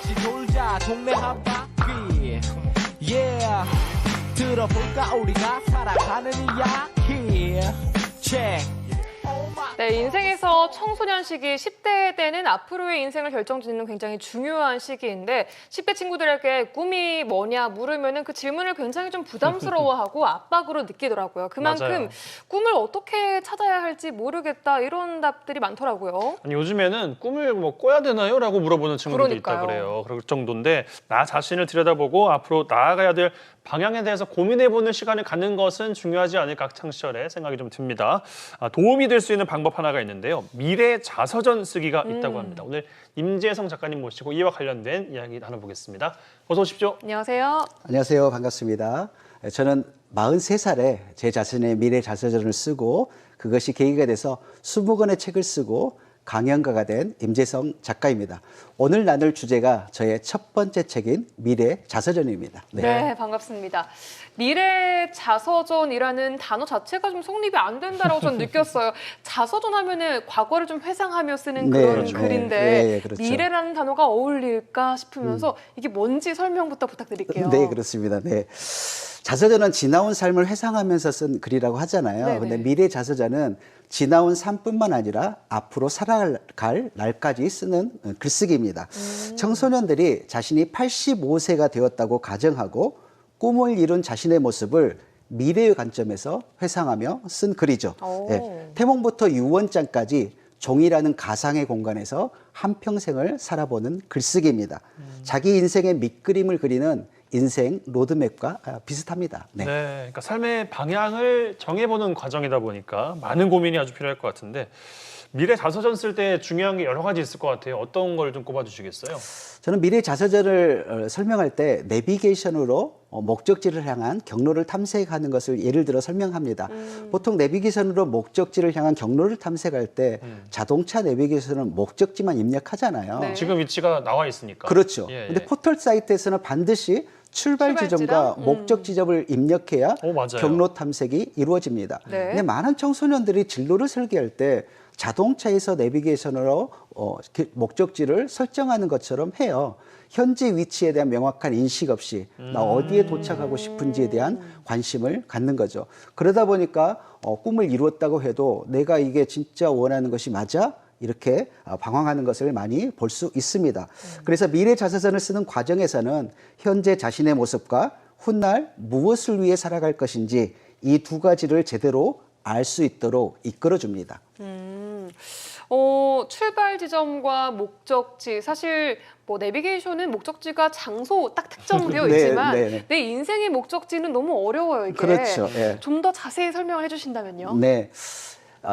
같이 돌자 동네 한 바퀴 yeah 들어볼까 우리가 살아가는 이야기 check 네, 인생에서 청소년 시기, 10대 때는 앞으로의 인생을 결정짓는 굉장히 중요한 시기인데 10대 친구들에게 꿈이 뭐냐 물으면 그 질문을 굉장히 좀 부담스러워하고 압박으로 느끼더라고요. 그만큼 맞아요. 꿈을 어떻게 찾아야 할지 모르겠다 이런 답들이 많더라고요. 아니, 요즘에는 꿈을 뭐 꿔야 되나요? 라고 물어보는 친구들도 있다 그러니까요. 그래요. 그럴 정도인데 나 자신을 들여다보고 앞으로 나아가야 될 방향에 대해서 고민해보는 시간을 갖는 것은 중요하지 않을까 학창시절에 생각이 좀 듭니다. 도움이 될 수 있는 방법 하나가 있는데요. 미래 자서전 쓰기가 있다고 합니다. 오늘 임재성 작가님 모시고 이와 관련된 이야기 나눠보겠습니다. 어서 오십시오. 안녕하세요. 안녕하세요. 반갑습니다. 저는 43살에 제 자신의 미래 자서전을 쓰고 그것이 계기가 돼서 20권의 책을 쓰고 강연가가 된 임재성 작가입니다. 오늘 나눌 주제가 저의 첫 번째 책인 미래 자서전입니다. 네, 반갑습니다. 미래 자서전이라는 단어 자체가 좀 성립이 안 된다라고 저는 느꼈어요. 자서전 하면은 과거를 좀 회상하며 쓰는 네, 그런 그렇죠. 글인데 네, 그렇죠. 미래라는 단어가 어울릴까 싶으면서 이게 뭔지 설명부터 부탁드릴게요. 네, 그렇습니다. 네. 자서전은 지나온 삶을 회상하면서 쓴 글이라고 하잖아요. 네네. 근데 미래 자서전은 지나온 삶뿐만 아니라 앞으로 살아갈 날까지 쓰는 글쓰기입니다. 청소년들이 자신이 85세가 되었다고 가정하고 꿈을 이룬 자신의 모습을 미래의 관점에서 회상하며 쓴 글이죠. 오. 예, 태몽부터 유언장까지 종이라는 가상의 공간에서 한평생을 살아보는 글쓰기입니다. 자기 인생의 밑그림을 그리는 인생 로드맵과 비슷합니다. 네. 그러니까 삶의 방향을 정해보는 과정이다 보니까 많은 고민이 아주 필요할 것 같은데 미래 자서전 쓸 때 중요한 게 여러 가지 있을 것 같아요. 어떤 걸 좀 꼽아주시겠어요? 저는 미래 자서전을 설명할 때 내비게이션으로 목적지를 향한 경로를 탐색하는 것을 예를 들어 설명합니다. 보통 내비게이션으로 목적지를 향한 경로를 탐색할 때 자동차 내비게이션은 목적지만 입력하잖아요. 네. 지금 위치가 나와 있으니까. 그렇죠. 예, 근데 예. 포털 사이트에서는 반드시 출발 지점과 출발지랑? 목적 지점을 입력해야 맞아요. 경로 탐색이 이루어집니다. 네. 근데 많은 청소년들이 진로를 설계할 때 자동차에서 내비게이션으로 목적지를 설정하는 것처럼 해요. 현재 위치에 대한 명확한 인식 없이 나 어디에 도착하고 싶은지에 대한 관심을 갖는 거죠. 그러다 보니까 꿈을 이루었다고 해도 내가 이게 진짜 원하는 것이 맞아? 이렇게 방황하는 것을 많이 볼 수 있습니다. 그래서 미래 자서전을 쓰는 과정에서는 현재 자신의 모습과 훗날 무엇을 위해 살아갈 것인지 이 두 가지를 제대로 알 수 있도록 이끌어줍니다. 출발 지점과 목적지 사실 뭐 내비게이션은 목적지가 장소 딱 특정되어 네, 있지만 네, 네. 내 인생의 목적지는 너무 어려워요 이게. 그렇죠. 예. 좀 더 자세히 설명을 해주신다면요. 네.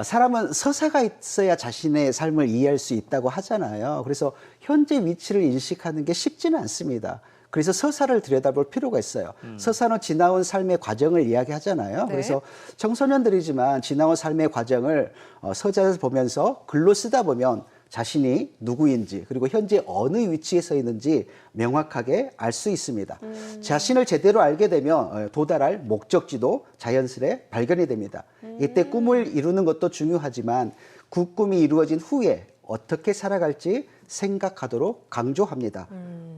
사람은 서사가 있어야 자신의 삶을 이해할 수 있다고 하잖아요. 그래서 현재 위치를 인식하는 게 쉽지는 않습니다. 그래서 서사를 들여다볼 필요가 있어요. 서사는 지나온 삶의 과정을 이야기하잖아요. 네. 그래서 청소년들이지만 지나온 삶의 과정을 서자를 보면서 글로 쓰다 보면 자신이 누구인지 그리고 현재 어느 위치에 서 있는지 명확하게 알 수 있습니다. 자신을 제대로 알게 되면 도달할 목적지도 자연스레 발견이 됩니다. 이때 꿈을 이루는 것도 중요하지만 그 꿈이 이루어진 후에 어떻게 살아갈지 생각하도록 강조합니다.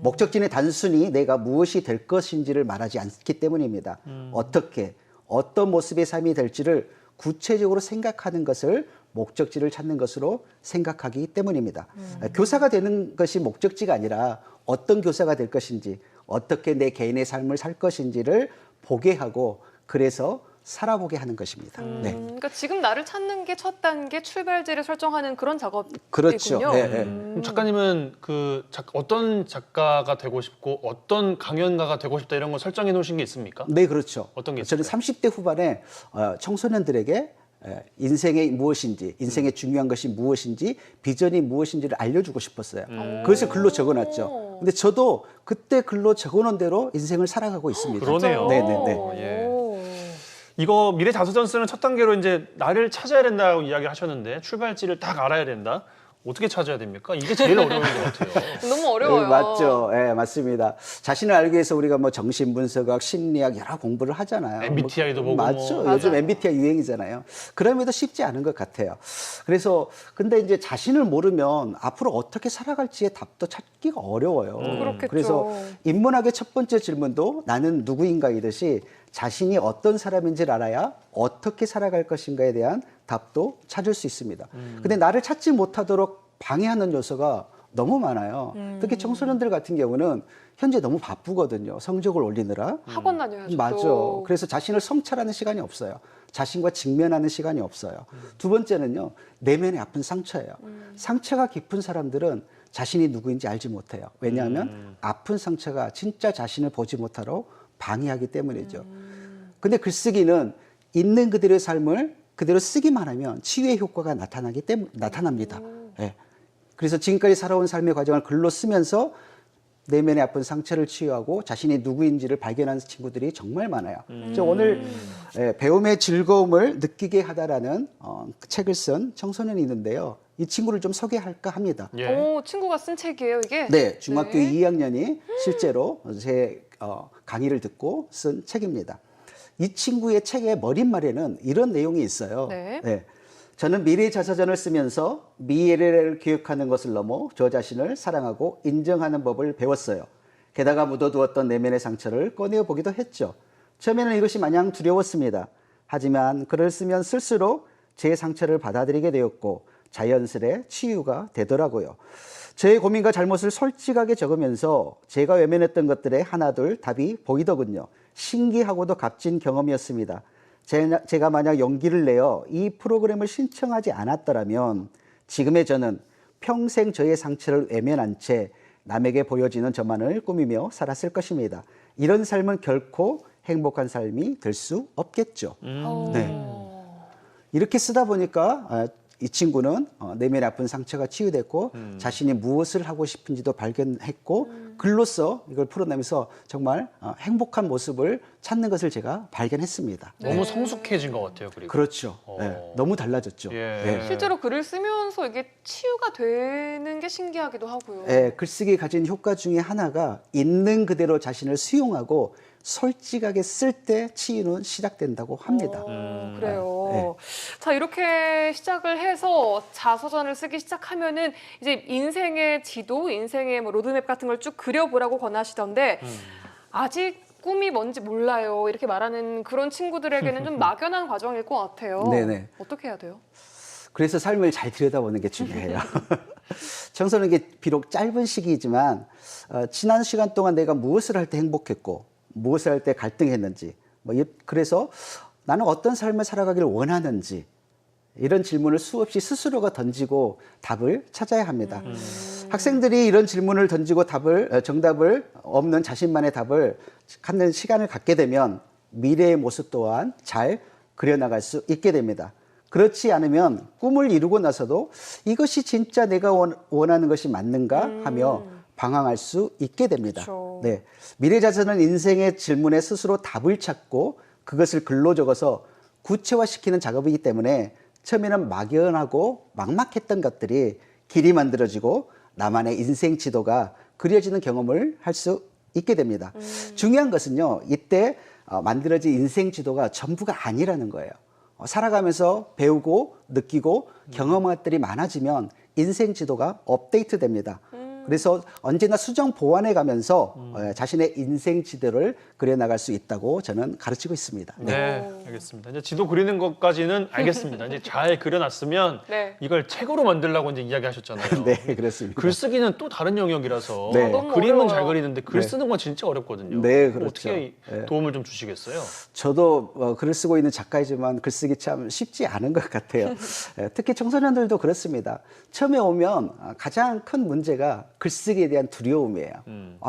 목적지는 단순히 내가 무엇이 될 것인지를 말하지 않기 때문입니다. 어떻게, 어떤 모습의 삶이 될지를 구체적으로 생각하는 것을 목적지를 찾는 것으로 생각하기 때문입니다. 교사가 되는 것이 목적지가 아니라 어떤 교사가 될 것인지, 어떻게 내 개인의 삶을 살 것인지를 보게 하고 그래서 살아보게 하는 것입니다. 네. 그러니까 지금 나를 찾는 게 첫 단계 출발지를 설정하는 그런 작업이군요. 그렇죠. 네, 네. 그럼 작가님은 어떤 작가가 되고 싶고 어떤 강연가가 되고 싶다 이런 거 설정해 놓으신 게 있습니까? 네, 그렇죠. 어떤 게 저는 있을까요? 30대 후반에 청소년들에게 인생이 무엇인지, 인생의 중요한 것이 무엇인지, 비전이 무엇인지를 알려주고 싶었어요. 그것을 글로 적어놨죠. 근데 저도 그때 글로 적어놓은 대로 인생을 살아가고 있습니다. 그러네요. 네네네. 예. 오. 이거 미래 자서전 쓰는 첫 단계로 이제 나를 찾아야 된다고 이야기를 하셨는데 출발지를 딱 알아야 된다. 어떻게 찾아야 됩니까? 이게 제일 어려운 것 같아요. 너무 어려워요. 네, 맞죠. 예, 맞습니다. 자신을 알기 위해서 우리가 뭐 정신분석학, 심리학 여러 공부를 하잖아요. MBTI도 보고 맞죠. 뭐. 요즘 맞아요. MBTI 유행이잖아요. 그럼에도 쉽지 않은 것 같아요. 그래서 근데 이제 자신을 모르면 앞으로 어떻게 살아갈지의 답도 찾기가 어려워요. 그렇겠죠. 그래서 인문학의 첫 번째 질문도 나는 누구인가이듯이 자신이 어떤 사람인지를 알아야 어떻게 살아갈 것인가에 대한 답도 찾을 수 있습니다. 근데 나를 찾지 못하도록 방해하는 요소가 너무 많아요. 특히 청소년들 같은 경우는 현재 너무 바쁘거든요. 성적을 올리느라. 학원 다녀야죠. 맞죠. 또. 그래서 자신을 성찰하는 시간이 없어요. 자신과 직면하는 시간이 없어요. 두 번째는요, 내면의 아픈 상처예요. 상처가 깊은 사람들은 자신이 누구인지 알지 못해요. 왜냐하면 아픈 상처가 진짜 자신을 보지 못하러 방해하기 때문이죠. 근데 글쓰기는 있는 그대로의 삶을 그대로 쓰기만 하면 치유의 효과가 나타납니다. 예. 그래서 지금까지 살아온 삶의 과정을 글로 쓰면서 내면의 아픈 상처를 치유하고 자신이 누구인지를 발견하는 친구들이 정말 많아요. 오늘 배움의 즐거움을 느끼게 하다라는 책을 쓴 청소년이 있는데요. 이 친구를 좀 소개할까 합니다. 예. 오, 친구가 쓴 책이에요, 이게? 네, 중학교 네. 2학년이 실제로 제 강의를 듣고 쓴 책입니다. 이 친구의 책의 머릿말에는 이런 내용이 있어요. 네. 저는 미래 자서전을 쓰면서 미래를 기억하는 것을 넘어 저 자신을 사랑하고 인정하는 법을 배웠어요. 게다가 묻어두었던 내면의 상처를 꺼내어 보기도 했죠. 처음에는 이것이 마냥 두려웠습니다. 하지만 글을 쓰면 쓸수록 제 상처를 받아들이게 되었고 자연스레 치유가 되더라고요. 제 고민과 잘못을 솔직하게 적으면서 제가 외면했던 것들에 하나둘 답이 보이더군요. 신기하고도 값진 경험이었습니다. 제가 만약 용기를 내어 이 프로그램을 신청하지 않았더라면 지금의 저는 평생 저의 상처를 외면한 채 남에게 보여지는 저만을 꾸미며 살았을 것입니다. 이런 삶은 결코 행복한 삶이 될 수 없겠죠. 네. 이렇게 쓰다 보니까 이 친구는 내면의 아픈 상처가 치유됐고 자신이 무엇을 하고 싶은지도 발견했고 글로써 이걸 풀어내면서 정말 행복한 모습을 찾는 것을 제가 발견했습니다. 너무 성숙해진 것 같아요. 그리고. 그렇죠. 네, 너무 달라졌죠. 예. 네. 실제로 글을 쓰면서 이게 치유가 되는 게 신기하기도 하고요. 네, 글쓰기 가진 효과 중에 하나가 있는 그대로 자신을 수용하고 솔직하게 쓸 때 치유는 시작된다고 합니다. 그래요. 네. 자, 이렇게 시작을 해서 자서전을 쓰기 시작하면은 이제 인생의 지도, 인생의 뭐 로드맵 같은 걸 쭉 그려보라고 권하시던데 아직 꿈이 뭔지 몰라요. 이렇게 말하는 그런 친구들에게는 좀 막연한 과정일 것 같아요. 네네. 어떻게 해야 돼요? 그래서 삶을 잘 들여다보는 게 중요해요. 청소는 게 비록 짧은 시기이지만 지난 시간 동안 내가 무엇을 할 때 행복했고 무엇을 할 때 갈등했는지 그래서 나는 어떤 삶을 살아가기를 원하는지 이런 질문을 수없이 스스로가 던지고 답을 찾아야 합니다. 학생들이 이런 질문을 던지고 정답을 없는 자신만의 답을 갖는 시간을 갖게 되면 미래의 모습 또한 잘 그려나갈 수 있게 됩니다. 그렇지 않으면 꿈을 이루고 나서도 이것이 진짜 내가 원하는 것이 맞는가 하며 방황할 수 있게 됩니다. 그렇죠. 네. 미래자서는 인생의 질문에 스스로 답을 찾고 그것을 글로 적어서 구체화시키는 작업이기 때문에 처음에는 막연하고 막막했던 것들이 길이 만들어지고 나만의 인생 지도가 그려지는 경험을 할 수 있게 됩니다. 중요한 것은요, 이때 만들어진 인생 지도가 전부가 아니라는 거예요. 살아가면서 배우고 느끼고 경험한 것들이 많아지면 인생 지도가 업데이트 됩니다. 그래서 언제나 수정 보완해 가면서 자신의 인생 지도를 그려나갈 수 있다고 저는 가르치고 있습니다. 네, 알겠습니다. 이제 지도 그리는 것까지는 알겠습니다. 이제 잘 그려놨으면 네. 이걸 책으로 만들라고 이제 이야기하셨잖아요. 네, 그렇습니다. 글쓰기는 또 다른 영역이라서 네. 너무 그림은 어려워요. 잘 그리는데 글 네. 쓰는 건 진짜 어렵거든요. 네, 그렇죠. 어떻게 네. 도움을 좀 주시겠어요? 저도 글을 쓰고 있는 작가이지만 글쓰기 참 쉽지 않은 것 같아요. 특히 청소년들도 그렇습니다. 처음에 오면 가장 큰 문제가 글쓰기에 대한 두려움이에요.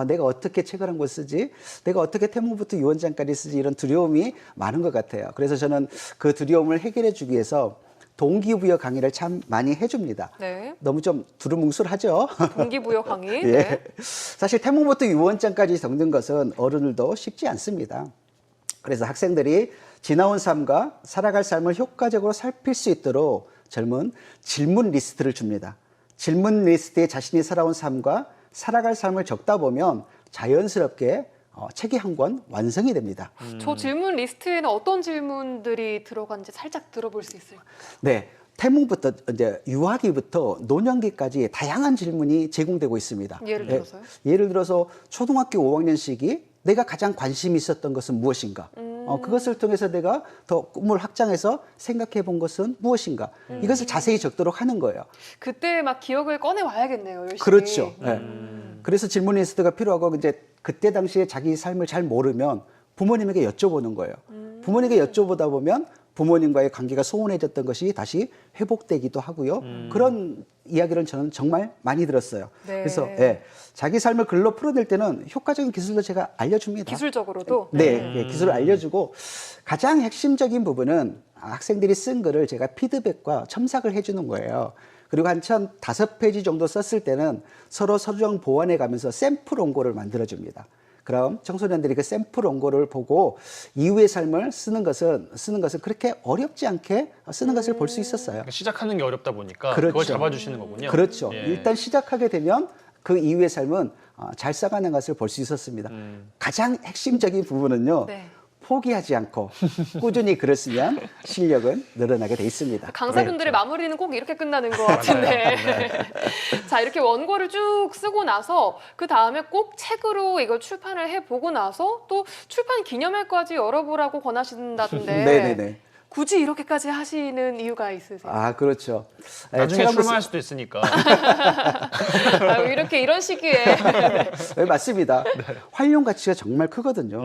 내가 어떻게 책을 한 권 쓰지? 내가 어떻게 태문부터 유언장까지 쓰지? 이런 두려움이 많은 것 같아요. 그래서 저는 그 두려움을 해결해 주기 위해서 동기부여 강의를 참 많이 해줍니다. 네. 너무 좀 두루뭉술하죠? 동기부여 강의. 예. 네. 사실 태문부터 유언장까지 적는 것은 어른들도 쉽지 않습니다. 그래서 학생들이 지나온 삶과 살아갈 삶을 효과적으로 살필 수 있도록 젊은 질문 리스트를 줍니다. 질문 리스트에 자신이 살아온 삶과 살아갈 삶을 적다 보면 자연스럽게 책이 한 권 완성이 됩니다. 저 질문 리스트에는 어떤 질문들이 들어간지 살짝 들어볼 수 있을까요? 네. 태몽부터 이제 유아기부터 노년기까지 다양한 질문이 제공되고 있습니다. 예를 들어서요? 예를 들어서 초등학교 5학년 시기 내가 가장 관심이 있었던 것은 무엇인가? 그것을 통해서 내가 더 꿈을 확장해서 생각해 본 것은 무엇인가? 이것을 자세히 적도록 하는 거예요. 그때 막 기억을 꺼내 와야겠네요. 열심히. 그렇죠. 예. 그래서 질문 리스트가 필요하고 이제 그때 당시에 자기 삶을 잘 모르면 부모님에게 여쭤보는 거예요. 부모님에게 여쭤보다 보면 부모님과의 관계가 소원해졌던 것이 다시 회복되기도 하고요. 그런 이야기를 저는 정말 많이 들었어요. 네. 그래서 예, 자기 삶을 글로 풀어낼 때는 효과적인 기술도 제가 알려줍니다. 기술적으로도? 네, 예, 기술을 알려주고 가장 핵심적인 부분은 학생들이 쓴 글을 제가 피드백과 첨삭을 해주는 거예요. 그리고 한 5페이지 정도 썼을 때는 서로 서정 보완해 가면서 샘플 원고를 만들어줍니다. 그럼 청소년들이 그 샘플 원고를 보고 이후의 삶을 쓰는 것은 그렇게 어렵지 않게 쓰는 것을 볼 수 있었어요. 그러니까 시작하는 게 어렵다 보니까 그렇죠. 그걸 잡아주시는 거군요. 그렇죠. 예. 일단 시작하게 되면 그 이후의 삶은 잘 써가는 것을 볼 수 있었습니다. 가장 핵심적인 부분은요. 네. 포기하지 않고 꾸준히 글을 쓰면 실력은 늘어나게 돼 있습니다. 강사분들의 마무리는 꼭 이렇게 끝나는 것 같은데. 자, 이렇게 원고를 쭉 쓰고 나서 그 다음에 꼭 책으로 이걸 출판을 해보고 나서 또 출판 기념회까지 열어보라고 권하신다던데. 네네네. 굳이 이렇게까지 하시는 이유가 있으세요? 아, 그렇죠. 나중에 책 한권 출마할 수도 있으니까. 아유, 이런 시기에. 네, 맞습니다. 활용 가치가 정말 크거든요.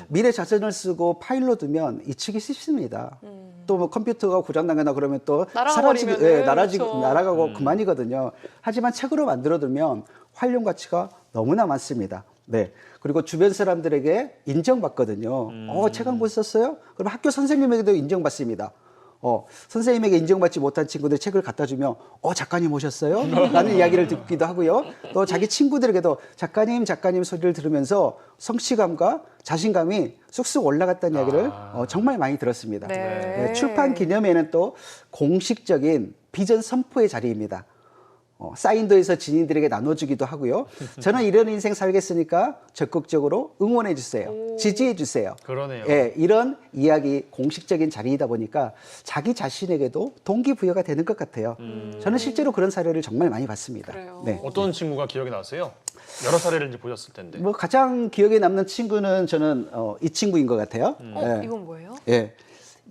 미래 자전을 쓰고 파일로 두면 잊히기 쉽습니다. 또 뭐 컴퓨터가 고장나거나 그러면 또 날아가버리면은, 그렇죠. 날아가고 그만이거든요. 하지만 책으로 만들어두면 활용 가치가 너무나 많습니다. 네. 그리고 주변 사람들에게 인정받거든요. 책 한 권 썼어요? 그럼 학교 선생님에게도 인정받습니다. 선생님에게 인정받지 못한 친구들이 책을 갖다 주면, 작가님 오셨어요? 라는 이야기를 듣기도 하고요. 또 자기 친구들에게도 작가님 소리를 들으면서 성취감과 자신감이 쑥쑥 올라갔다는 이야기를 정말 많이 들었습니다. 네. 네, 출판 기념회는 또 공식적인 비전 선포의 자리입니다. 사인도에서 지인들에게 나눠주기도 하고요. 저는 이런 인생 살겠으니까 적극적으로 응원해 주세요. 지지해 주세요. 그러네요. 예, 이런 이야기 공식적인 자리이다 보니까 자기 자신에게도 동기부여가 되는 것 같아요. 저는 실제로 그런 사례를 정말 많이 봤습니다. 그래요. 네. 어떤 친구가 기억이 나세요? 여러 사례를 이제 보셨을 텐데. 뭐 가장 기억에 남는 친구는 저는 이 친구인 것 같아요. 예. 이건 뭐예요? 예.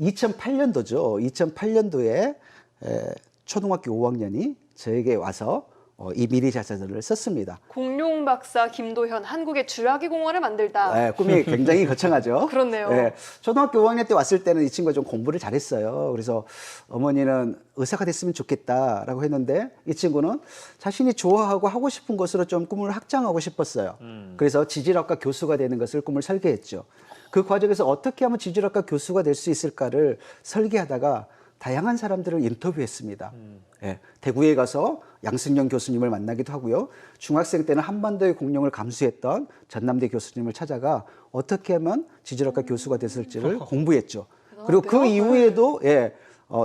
2008년도죠. 2008년도에 초등학교 5학년이 저에게 와서 이 미리 자서전을 썼습니다. 공룡 박사 김도현 한국의 쥐라기 공원을 만들다. 꿈이 굉장히 거창하죠. 그렇네요. 초등학교 5학년 때 왔을 때는 이 친구가 좀 공부를 잘했어요. 그래서 어머니는 의사가 됐으면 좋겠다라고 했는데 이 친구는 자신이 좋아하고 하고 싶은 것으로 좀 꿈을 확장하고 싶었어요. 그래서 지질학과 교수가 되는 것을 꿈을 설계했죠. 그 과정에서 어떻게 하면 지질학과 교수가 될 수 있을까를 설계하다가 다양한 사람들을 인터뷰했습니다. 대구에 가서 양승영 교수님을 만나기도 하고요. 중학생 때는 한반도의 공룡을 감수했던 전남대 교수님을 찾아가 어떻게 하면 지질학과 교수가 됐을지를 공부했죠. 그리고 그 이후에도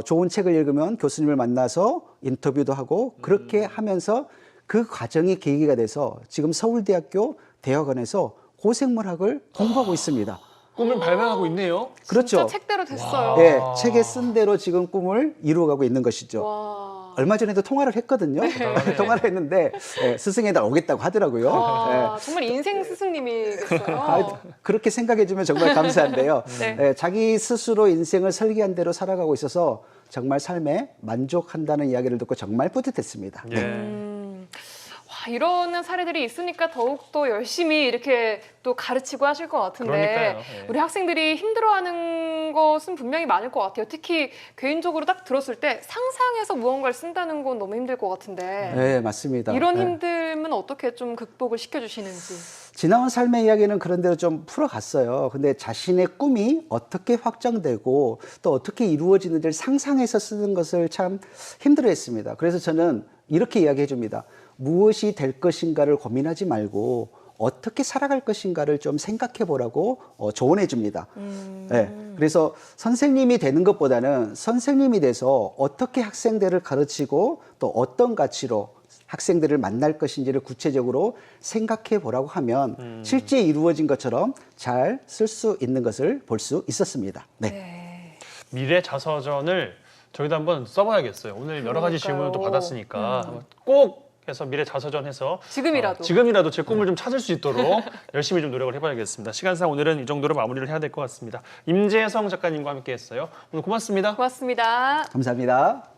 좋은 책을 읽으면 교수님을 만나서 인터뷰도 하고 그렇게 하면서 그 과정이 계기가 돼서 지금 서울대학교 대학원에서 고생물학을 공부하고 있습니다. 꿈을 발명하고 있네요. 그렇죠. 진짜 책대로 됐어요. 네, 책에 쓴 대로 지금 꿈을 이루어가고 있는 것이죠. 와. 얼마 전에도 통화를 했거든요. 통화를 했는데 스승의 날 오겠다고 하더라고요. 와, 정말 인생 스승님이겠어요. 그렇게 생각해주면 정말 감사한데요. 네. 자기 스스로 인생을 설계한 대로 살아가고 있어서 정말 삶에 만족한다는 이야기를 듣고 정말 뿌듯했습니다. 와, 이런 사례들이 있으니까 더욱더 열심히 이렇게 또 가르치고 하실 것 같은데 그러니까요. 우리 학생들이 힘들어하는 것은 분명히 많을 것 같아요. 특히 개인적으로 딱 들었을 때 상상해서 무언가를 쓴다는 건 너무 힘들 것 같은데 네, 맞습니다. 이런 힘듦은 어떻게 좀 극복을 시켜주시는지. 지나온 삶의 이야기는 그런 대로 좀 풀어갔어요. 근데 자신의 꿈이 어떻게 확정되고 또 어떻게 이루어지는지를 상상해서 쓰는 것을 참 힘들어했습니다. 그래서 저는 이렇게 이야기해 줍니다. 무엇이 될 것인가를 고민하지 말고 어떻게 살아갈 것인가를 좀 생각해 보라고 조언해 줍니다. 그래서 선생님이 되는 것보다는 선생님이 돼서 어떻게 학생들을 가르치고 또 어떤 가치로 학생들을 만날 것인지를 구체적으로 생각해 보라고 하면 실제 이루어진 것처럼 잘 쓸 수 있는 것을 볼 수 있었습니다. 네. 미래 자서전을 저희도 한번 써봐야겠어요. 오늘 여러 가지 그러니까요. 질문을 또 받았으니까 꼭 해서 미래 자서전 해서 지금이라도 제 꿈을 좀 찾을 수 있도록 열심히 좀 노력을 해봐야겠습니다. 시간상 오늘은 이 정도로 마무리를 해야 될 것 같습니다. 임재성 작가님과 함께했어요. 오늘 고맙습니다. 고맙습니다. 감사합니다.